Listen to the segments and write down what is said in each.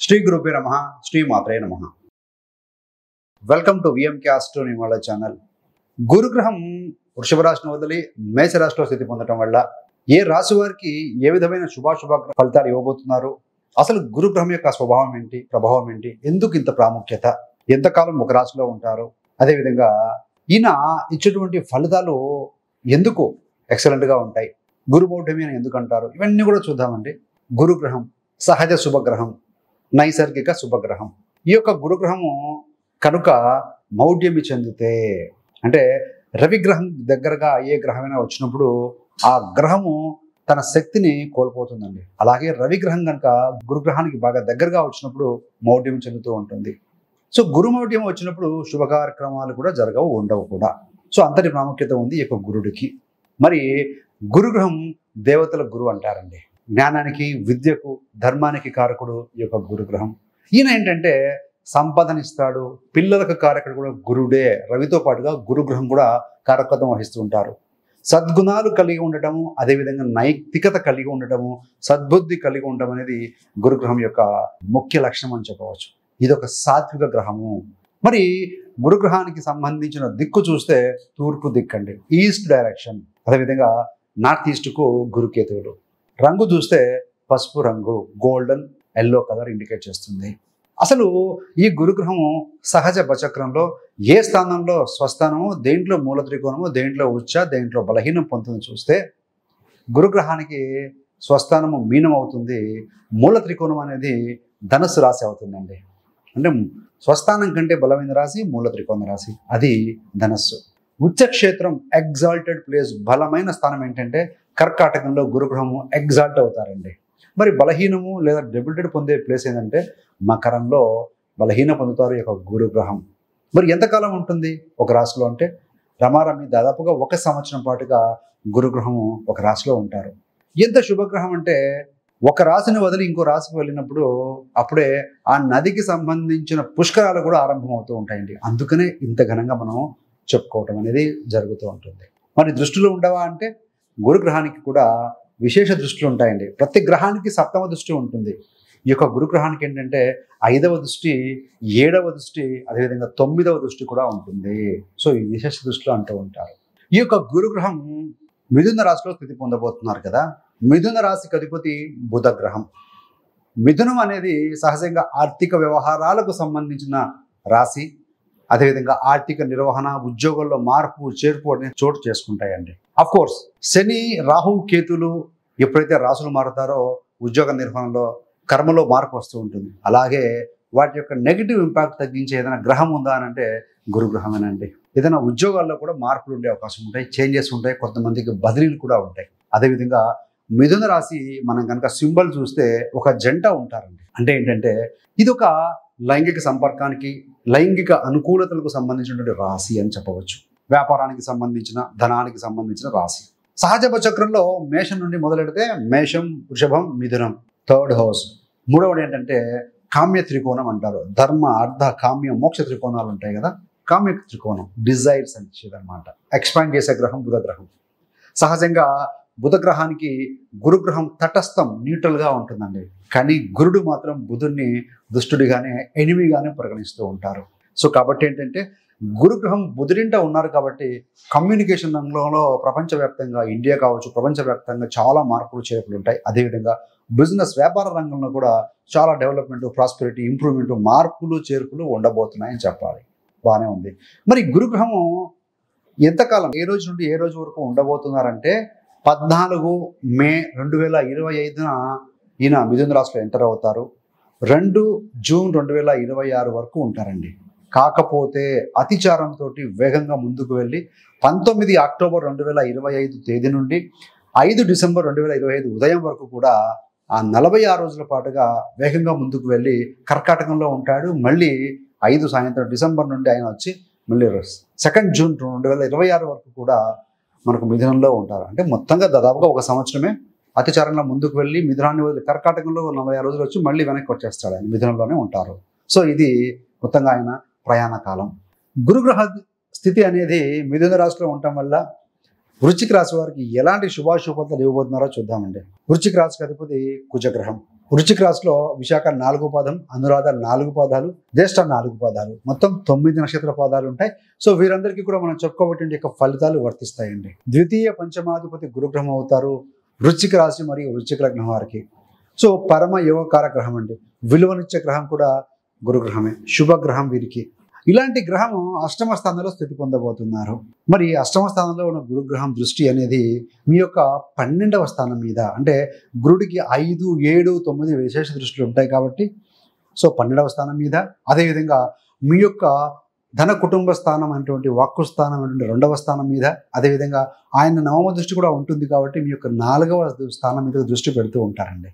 శ్రీ గురుపే నమః, శ్రీ మాత్రే నమః. వెల్కమ్ టు విఎంకే ఆస్ట్రోనిమాల ఛానల్. గురుగ్రహం వృషభ రాశిని వదిలి మేషరాశిలో స్థితి పొందడం వల్ల ఏ రాశి వారికి ఏ విధమైన శుభాశుభ ఫలితాలు ఇవ్వబోతున్నారు, అసలు గురుగ్రహం యొక్క స్వభావం ఏంటి, ప్రభావం ఏంటి, ఎందుకు ఇంత ప్రాముఖ్యత, ఎంతకాలం ఒక రాశిలో ఉంటారు, అదేవిధంగా ఈయన ఇచ్చేటువంటి ఫలితాలు ఎందుకు ఎక్సలెంట్గా ఉంటాయి, గురుమౌఢ్యమి అని ఎందుకు అంటారు, ఇవన్నీ కూడా చూద్దామండి. గురుగ్రహం సహజ శుభగ్రహం, నైసర్గిక శుభగ్రహం. ఈ యొక్క గురుగ్రహము కనుక మౌఢ్యమి చెందితే, అంటే రవిగ్రహం దగ్గరగా ఏ గ్రహమైనా వచ్చినప్పుడు ఆ గ్రహము తన శక్తిని కోల్పోతుందండి. అలాగే రవిగ్రహం కనుక గురుగ్రహానికి బాగా దగ్గరగా వచ్చినప్పుడు మౌఢ్యం చెందుతూ ఉంటుంది. సో గురుమౌఢ్యం వచ్చినప్పుడు శుభ కార్యక్రమాలు కూడా జరగవు, ఉండవు కూడా. సో అంతటి ప్రాముఖ్యత ఉంది ఈ యొక్క గురుడికి. మరి గురుగ్రహం దేవతల గురువు అంటారండి. జ్ఞానానికి, విద్యకు, ధర్మానికి కారకుడు ఈ యొక్క గురుగ్రహం. ఈయన ఏంటంటే సంపదనిస్తాడు, పిల్లలకు కారకుడు కూడా గురుడే. రవితో పాటుగా గురుగ్రహం కూడా కారకత్వం వహిస్తూ ఉంటారు. సద్గుణాలు కలిగి ఉండటము, అదేవిధంగా నైతికత కలిగి ఉండటము, సద్బుద్ధి కలిగి ఉండటం అనేది గురుగ్రహం యొక్క ముఖ్య లక్షణం అని చెప్పవచ్చు. ఇది ఒక సాత్విక గ్రహము. మరి గురుగ్రహానికి సంబంధించిన దిక్కు చూస్తే తూర్పు దిక్కు అండి, ఈస్ట్ డైరెక్షన్. అదేవిధంగా నార్త్ ఈస్ట్కు గురుకేతువులు. రంగు చూస్తే పసుపు రంగు, గోల్డెన్ ఎల్లో కలర్ ఇండికేట్ చేస్తుంది. అసలు ఈ గురుగ్రహము సహజ బచక్రంలో ఏ స్థానంలో స్వస్థానము, దేంట్లో మూల త్రికోణము, దేంట్లో ఉచ్చ, దేంట్లో బలహీనం పొందుతుంది చూస్తే గురుగ్రహానికి స్వస్థానము మీనం అవుతుంది, మూల త్రికోణం అనేది ధనుస్సు రాశి అవుతుందండి. అంటే స్వస్థానం కంటే బలమైన రాశి మూల త్రికోణ రాశి, అది ధనస్సు. ఉచ్చక్షేత్రం ఎగ్జాల్టెడ్ ప్లేస్, బలమైన స్థానం ఏంటంటే కర్కాటకంలో గురుగ్రహము ఎగ్జాల్ట్ అవుతారండి. మరి బలహీనము లేదా డెబిలిటెడ్ పొందే ప్లేస్ ఏంటంటే మకరంలో బలహీన పొందుతారు ఈ యొక్క గురుగ్రహం. మరి ఎంతకాలం ఉంటుంది ఒక రాశిలో అంటే రమారమి దాదాపుగా 1 సంవత్సరం పాటుగా గురుగ్రహము ఒక రాశిలో ఉంటారు. ఎంత శుభగ్రహం అంటే ఒక రాశిని వదిలి ఇంకో రాశికి వెళ్ళినప్పుడు అప్పుడే ఆ నదికి సంబంధించిన పుష్కరాలు కూడా ఆరంభమవుతూ ఉంటాయండి. అందుకనే ఇంత ఘనంగా మనం చెప్పుకోవటం అనేది జరుగుతూ ఉంటుంది. మరి దృష్టిలో ఉండవా అంటే గురుగ్రహానికి కూడా విశేష దృష్టిలు ఉంటాయండి. ప్రతి గ్రహానికి 7వ దృష్టి ఉంటుంది. ఈ యొక్క గురుగ్రహానికి ఏంటంటే 5వ దృష్టి, 7వ దృష్టి, అదేవిధంగా 9వ దృష్టి కూడా ఉంటుంది. సో ఈ విశేష దృష్టిలో అంటూ ఉంటారు. ఈ యొక్క గురుగ్రహం మిథున రాశిలో స్థితి పొందబోతున్నారు కదా. మిథున రాశికి అధిపతి బుధ గ్రహం. మిథునం అనేది సహజంగా ఆర్థిక వ్యవహారాలకు సంబంధించిన రాశి. అదేవిధంగా ఆర్థిక నిర్వహణ, ఉద్యోగాల్లో మార్పు, చేర్పు అనేది చోటు చేసుకుంటాయండి. అఫ్ కోర్స్ శని, రాహు, కేతులు ఎప్పుడైతే రాశులు మారుతారో ఉద్యోగ నిర్వహణలో, కర్మలో మార్పు వస్తూ ఉంటుంది. అలాగే వాటి యొక్క నెగిటివ్ ఇంపాక్ట్ తగ్గించే ఏదైనా గ్రహం ఉందా అని అంటే గురుగ్రహమేనండి. ఏదైనా ఉద్యోగాల్లో కూడా మార్పులు ఉండే అవకాశం ఉంటాయి, చేంజెస్ ఉంటాయి, కొంతమందికి బదిలీలు కూడా ఉంటాయి. అదేవిధంగా మిథున రాశి మనం కనుక సింబల్ చూస్తే ఒక జంట ఉంటారండి. అంటే ఏంటంటే ఇది ఒక లైంగిక సంపర్కానికి, లైంగిక అనుకూలతలకు సంబంధించినటువంటి రాశి అని చెప్పవచ్చు. వ్యాపారానికి సంబంధించిన, ధనానికి సంబంధించిన రాశి. సహజ చక్రంలో మేషం నుండి మొదలెడితే మేషం, వృషభం, మిథునం 3rd హౌస్. 3వది ఏంటంటే కామ్య త్రికోణం అంటారు. ధర్మ, అర్థ, కామ్య, మోక్ష త్రికోణాలు ఉంటాయి కదా. కామ్య త్రికోణం డిజైర్స్ అని ఇచ్చేదన్నమాట. ఎక్స్పాండ్ చేసే గ్రహం బుధగ్రహం. సహజంగా బుధగ్రహానికి గురుగ్రహం తటస్థం, న్యూట్రల్గా ఉంటుందండి. కానీ గురుడు మాత్రం బుధుడిని దుష్టుడిగానే, ఎనిమిగానే పరిగణిస్తూ ఉంటారు. సో కాబట్టి ఏంటంటే గురుగ్రహం బుధుడింట ఉన్నారు కాబట్టి కమ్యూనికేషన్ రంగంలో ప్రపంచవ్యాప్తంగా, ఇండియా కావచ్చు, ప్రపంచవ్యాప్తంగా చాలా మార్పులు, చేర్పులు ఉంటాయి. అదేవిధంగా బిజినెస్, వ్యాపార రంగంలో కూడా చాలా డెవలప్మెంట్, ప్రాస్పెరిటీ, ఇంప్రూవ్మెంట్, మార్పులు, చేర్పులు ఉండబోతున్నాయని చెప్పాలి. బాగానే ఉంది. మరి గురుగ్రహము ఎంతకాలం, ఏ రోజు నుండి ఏ రోజు వరకు ఉండబోతున్నారంటే 14 మే 2025 ఈయన మిథున రాశిలో ఎంటర్ అవుతారు. 2 జూన్ 2026 వరకు ఉంటారండి. కాకపోతే అతిచారంతో వేగంగా ముందుకు వెళ్ళి 19 అక్టోబర్ 2025 తేదీ నుండి 5 డిసెంబర్ 2025 ఉదయం వరకు కూడా ఆ 46 రోజుల పాటుగా వేగంగా ముందుకు వెళ్ళి కర్కాటకంలో ఉంటాడు. మళ్ళీ 5 సాయంత్రం డిసెంబర్ నుండి ఆయన వచ్చి మళ్ళీ 2 జూన్ 2026 వరకు కూడా మనకు మిథునంలో ఉంటారు. అంటే మొత్తంగా దాదాపుగా 1 సంవత్సరమే అతిచారంలో ముందుకు వెళ్ళి మిథునాన్ని వదిలి కర్కాటకంలో 46 రోజులు వచ్చి మళ్ళీ వెనక్కి వచ్చేస్తాడు. ఆయన మిథునంలోనే ఉంటారు. సో ఇది మొత్తంగా ఆయన ప్రయాణ కాలం. గురుగ్రహ స్థితి అనేది మిథున రాశిలో ఉండటం వల్ల వృశ్చిక రాశి వారికి ఎలాంటి శుభాశుభతలు ఇవ్వబోతున్నారో చూద్దామండి. వృశ్చిక రాశికి అధిపతి కుజగ్రహం. వృశ్చిక రాశిలో విశాఖ 4 పాదం, అనురాధ 4 పాదాలు, జ్యేష్ఠ 4 పాదాలు, మొత్తం 9 నక్షత్ర పాదాలు ఉంటాయి. సో వీరందరికీ కూడా మనం చెప్పుకోబట్టి యొక్క ఫలితాలు వర్తిస్తాయండి. ద్వితీయ పంచమాధిపతి గురుగ్రహం అవుతారు వృశ్చిక రాశి మరియు వృశ్చిక లగ్నం వారికి. సో పరమ యోగకార గ్రహం అండి. విలువనిచ్చే గ్రహం కూడా గురుగ్రహమే, శుభగ్రహం వీరికి. ఇలాంటి గ్రహం అష్టమ స్థానంలో స్థితి పొందబోతున్నారు. మరి అష్టమ స్థానంలో ఉన్న గురుగ్రహం దృష్టి అనేది మీ యొక్క 12వ స్థానం మీద, అంటే గురుడికి 5, 7, 9 విశేష దృష్టిలు ఉంటాయి కాబట్టి సో 12వ స్థానం మీద, అదేవిధంగా మీ యొక్క ధన కుటుంబ స్థానం అనేటువంటి వాక్కు స్థానం అనేటువంటి 2వ స్థానం మీద, అదేవిధంగా ఆయన నవమ దృష్టి కూడా ఉంటుంది కాబట్టి మీ యొక్క 4వ స్థానం మీద దృష్టి పెడుతూ ఉంటారండి.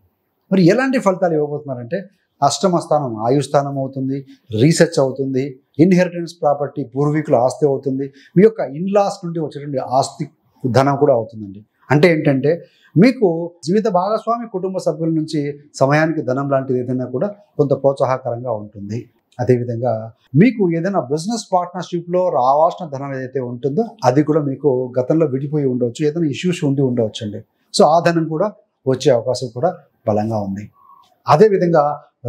మరి ఎలాంటి ఫలితాలు ఇవ్వబోతున్నారంటే అష్టమ స్థానం ఆయుస్థానం అవుతుంది, రీసెర్చ్ అవుతుంది, ఇన్హెరిటెన్స్ ప్రాపర్టీ పూర్వీకుల ఆస్తి అవుతుంది, మీ యొక్క ఇన్లాస్ నుండి వచ్చేటువంటి ఆస్తి ధనం కూడా అవుతుందండి. అంటే ఏంటంటే మీకు జీవిత భాగస్వామి కుటుంబ సభ్యుల నుంచి సమయానికి ధనం లాంటిది ఏదైనా కూడా కొంత ప్రోత్సాహకరంగా ఉంటుంది. అదేవిధంగా మీకు ఏదైనా బిజినెస్ పార్ట్నర్షిప్లో రావాల్సిన ధనం ఏదైతే ఉంటుందో అది కూడా మీకు గతంలో విడిపోయి ఉండవచ్చు, ఏదైనా ఇష్యూస్ ఉండి ఉండవచ్చు అండి. సో ఆ ధనం కూడా వచ్చే అవకాశం కూడా బలంగా ఉంది. అదేవిధంగా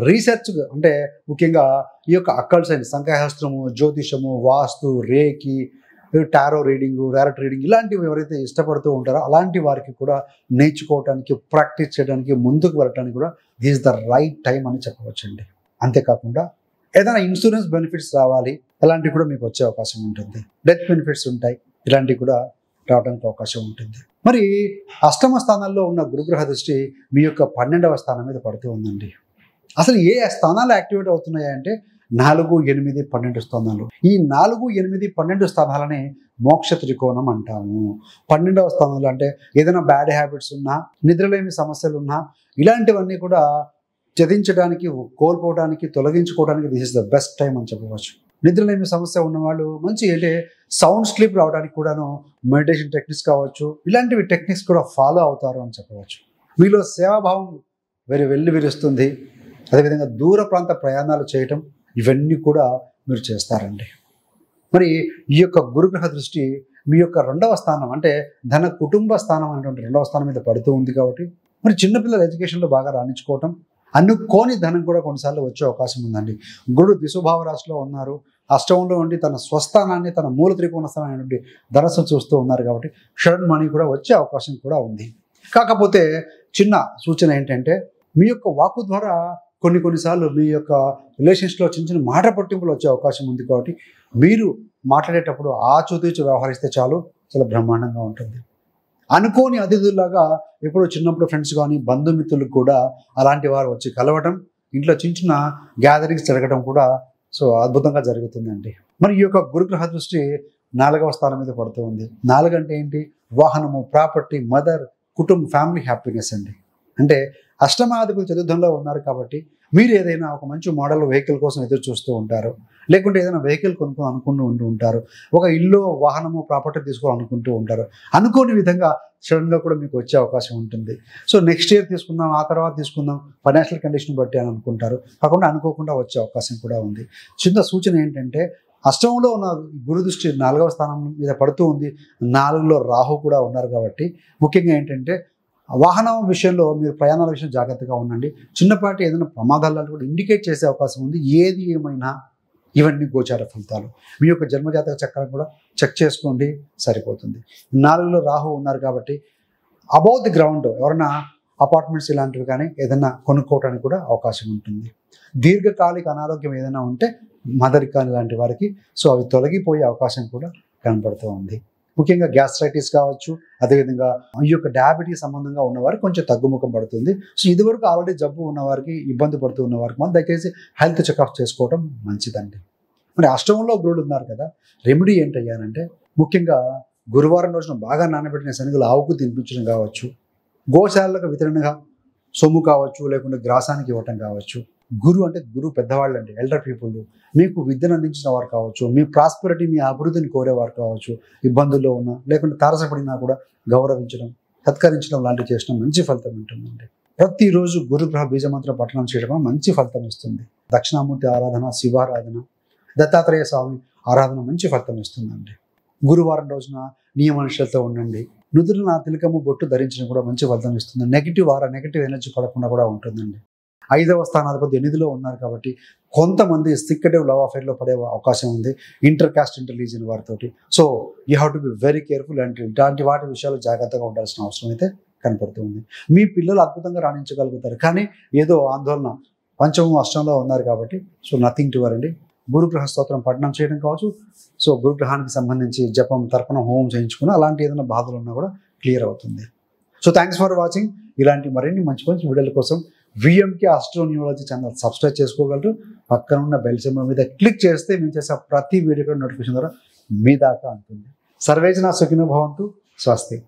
రీసెర్చ్ అంటే ముఖ్యంగా ఈ యొక్క అక్కల్ సైన్స్, సంఖ్యాశాస్త్రము, జ్యోతిషము, వాస్తు, రేకి, టారో రీడింగ్, ర్యారెట్ రీడింగ్ ఇలాంటివి ఎవరైతే ఇష్టపడుతూ ఉంటారో అలాంటి వారికి కూడా నేర్చుకోవడానికి, ప్రాక్టీస్ చేయడానికి, ముందుకు వెళ్ళడానికి కూడా దిస్ ద రైట్ టైం అని చెప్పవచ్చండి. అంతేకాకుండా ఏదైనా ఇన్సూరెన్స్ బెనిఫిట్స్ రావాలి అలాంటివి కూడా మీకు వచ్చే అవకాశం ఉంటుంది. డెత్ బెనిఫిట్స్ ఉంటాయి, ఇలాంటివి కూడా రావడానికి అవకాశం ఉంటుంది. మరి అష్టమ స్థానాల్లో ఉన్న గురుగ్రహ దృష్టి మీ యొక్క 12వ స్థానం మీద పడుతూ ఉందండి. అసలు ఏ స్థానాలు యాక్టివేట్ అవుతున్నాయి అంటే 4, 8, 12 స్థానాలు. ఈ 4, 8, 12 స్థానాలని మోక్ష త్రికోణం అంటాము. 12వ స్థానంలో అంటే ఏదైనా బ్యాడ్ హ్యాబిట్స్ ఉన్నా, నిద్రలేమి సమస్యలు ఉన్నా ఇలాంటివన్నీ కూడా త్యజించడానికి, కోల్పోవడానికి, తొలగించుకోవడానికి this is the best time అని చెప్పవచ్చు. నిద్రలేమి సమస్య ఉన్నవాళ్ళు మంచి అంటే సౌండ్ స్లీప్ రావడానికి కూడాను మెడిటేషన్ టెక్నిక్స్ కావచ్చు, ఇలాంటివి టెక్నిక్స్ కూడా ఫాలో అవుతారు అని చెప్పవచ్చు. మీలో సేవాభావం వెల్లి విరుస్తుంది. అదేవిధంగా దూర ప్రాంత ప్రయాణాలు చేయటం ఇవన్నీ కూడా మీరు చేస్తారండి. మరి ఈ యొక్క గురుగ్రహ దృష్టి మీ యొక్క 2వ స్థానం అంటే ధన కుటుంబ స్థానం అనేటువంటి 2వ స్థానం మీద పడుతూ ఉంది కాబట్టి మరి చిన్నపిల్లల ఎడ్యుకేషన్లో బాగా రాణించుకోవటం, అనుకోని ధనం కూడా కొన్నిసార్లు వచ్చే అవకాశం ఉందండి. గురుడు ద్విసుభావ రాశిలో ఉన్నారు, అష్టమంలో ఉండి తన స్వస్థానాన్ని, తన మూల త్రికోణ స్థానాన్ని నుండి ధనస్సు చూస్తూ ఉన్నారు కాబట్టి షడన్ మనీ కూడా వచ్చే అవకాశం కూడా ఉంది. కాకపోతే చిన్న సూచన ఏంటంటే మీ యొక్క వాక్కు ద్వారా కొన్నిసార్లు మీ యొక్క రిలేషన్స్లో చిన్న మాట పట్టింపులు వచ్చే అవకాశం ఉంది కాబట్టి మీరు మాట్లాడేటప్పుడు ఆచితూచి వ్యవహరిస్తే చాలు, చాలా బ్రహ్మాండంగా ఉంటుంది. అనుకోని అతిథుల్లాగా ఎప్పుడు చిన్నప్పుడు ఫ్రెండ్స్ కానీ బంధుమిత్రులకు కూడా అలాంటి వారు వచ్చి కలవటం, ఇంట్లో చిన్న గ్యాదరింగ్స్ జరగడం కూడా సో అద్భుతంగా జరుగుతుందండి. మరి ఈ యొక్క గురుగ్రహ దృష్టి 4వ స్థానం మీద పడుతూ ఉంది. 4 అంటే ఏంటి? వాహనము, ప్రాపర్టీ, మదర్, కుటుంబం, ఫ్యామిలీ హ్యాపీనెస్ అండి. అంటే అష్టమాధిపతి చతుర్థంలో ఉన్నారు కాబట్టి మీరు ఏదైనా ఒక మంచి మోడల్ వెహికల్ కోసం ఎదురు చూస్తూ ఉంటారు, లేకుంటే ఏదైనా వెహికల్ అనుకుంటూ ఉంటారు, ఒక ఇల్లు, వాహనము, ప్రాపర్టీ తీసుకోవాలనుకుంటూ ఉంటారు. అనుకోని విధంగా సడన్గా కూడా మీకు వచ్చే అవకాశం ఉంటుంది. సో నెక్స్ట్ ఇయర్ తీసుకుందాం, ఆ తర్వాత తీసుకుందాం, ఫైనాన్షియల్ కండిషన్ బట్టి అని అనుకుంటారు, కాకుండా అనుకోకుండా వచ్చే అవకాశం కూడా ఉంది. చిన్న సూచన ఏంటంటే అష్టమంలో ఉన్న గురు దృష్టి 4వ స్థానం మీద పడుతూ ఉంది, 4లో రాహు కూడా ఉన్నారు కాబట్టి ముఖ్యంగా ఏంటంటే వాహనం విషయంలో మీరు ప్రయాణాల విషయం జాగ్రత్తగా ఉండండి. చిన్నపాటి ఏదైనా ప్రమాదాలను కూడా ఇండికేట్ చేసే అవకాశం ఉంది. ఏది ఏమైనా ఇవన్నీ గోచార ఫలితాలు. మీ యొక్క జన్మజాతక చక్రం కూడా చెక్ చేసుకోండి, సరిపోతుంది. 4లో రాహు ఉన్నారు కాబట్టి అబౌవ్ ది గ్రౌండ్ ఎవరైనా అపార్ట్మెంట్స్ ఇలాంటివి కానీ ఏదైనా కొనుక్కోవడానికి కూడా అవకాశం ఉంటుంది. దీర్ఘకాలిక అనారోగ్యం ఏదైనా ఉంటే మదర్ కానీ లాంటి వారికి సో అవి తొలగిపోయే అవకాశం కూడా కనపడుతూ ఉంది. ముఖ్యంగా గ్యాస్ట్రైటిస్ కావచ్చు, అదేవిధంగా ఈ యొక్క డయాబెటీస్ సంబంధంగా ఉన్నవారికి కొంచెం తగ్గుముఖం పడుతుంది. సో ఇదివరకు ఆల్రెడీ జబ్బు ఉన్నవారికి, ఇబ్బంది పడుతూ ఉన్నవారికి మనం దయచేసి హెల్త్ చెకప్ చేసుకోవడం మంచిదండి. మరి అష్టమంలో గురుడు ఉన్నారు కదా, రెమెడీ ఏంటయ్యానంటే ముఖ్యంగా గురువారం రోజున బాగా నానబెట్టిన శనగలు ఆవుకు తినిపించడం కావచ్చు, గోశాలకు వితరణగా సొమ్ము కావచ్చు, లేకుంటే గ్రాసానికి ఇవ్వటం కావచ్చు. గురు అంటే గురువు పెద్దవాళ్ళు అండి, ఎల్డర్ పీపుల్. మీకు విద్యను అందించిన వారు కావచ్చు, మీ ప్రాస్పెరిటీ, మీ అభివృద్ధిని కోరేవారు కావచ్చు, ఇబ్బందుల్లో ఉన్నా లేకుంటే తారసపడినా కూడా గౌరవించడం, సత్కరించడం లాంటివి చేసిన మంచి ఫలితం ఉంటుందండి. ప్రతిరోజు గురుగ్రహ బీజమంత్ర పఠనం చేయడం మంచి ఫలితం ఇస్తుంది. దక్షిణామూర్తి ఆరాధన, శివారాధన, దత్తాత్రేయ స్వామి ఆరాధన మంచి ఫలితం ఇస్తుందండి. గురువారం రోజున నియమనిష్టలతో ఉండండి. నుదురున తిలకము, బొట్టు ధరించడం కూడా మంచి ఫలితం ఇస్తుంది. నెగిటివ్ ఎనర్జీ పడకుండా కూడా ఉంటుందండి. 5వ స్థానాధిపతి 8లో ఉన్నారు కాబట్టి కొంతమంది సిక్రెటివ్ లవ్ అఫేర్లో పడే అవకాశం ఉంది ఇంటర్ కాస్ట్ ఇంటర్ రిలీజియన్ వారితోటి. So you have to be very careful and ఇలాంటి వాటి విషయాలు జాగ్రత్తగా ఉండాల్సిన అవసరం అయితే కనపడుతుంది. మీ పిల్లలు అద్భుతంగా రాణించగలుగుతారు, కానీ ఏదో ఆందోళన, పంచమం అష్టంలో ఉన్నారు కాబట్టి సో నథింగ్ టు వరీ అండి. గురుగ్రహ స్తోత్రం పఠనం చేయడం కావచ్చు, సో గురుగ్రహానికి సంబంధించి జపం, తర్పణం, హోమం చేయించుకుని అలాంటి ఏదైనా బాధలు ఉన్నా కూడా క్లియర్ అవుతుంది. So thanks for watching. ఇలాంటి మరిన్ని మంచి మంచి వీడియోల కోసం విఎంకే ఆస్ట్రోన్యూమాలజీ ఛానల్ సబ్స్క్రైబ్ చేసుకోగలరు. పక్కన ఉన్న బెల్ సింబల్ మీద క్లిక్ చేస్తే మేము చేసే ప్రతి వీడియో నోటిఫికేషన్ ద్వారా మీ దాకా అందుతుంది. సర్వేజన సుఖినో భవంతు. స్వస్తి.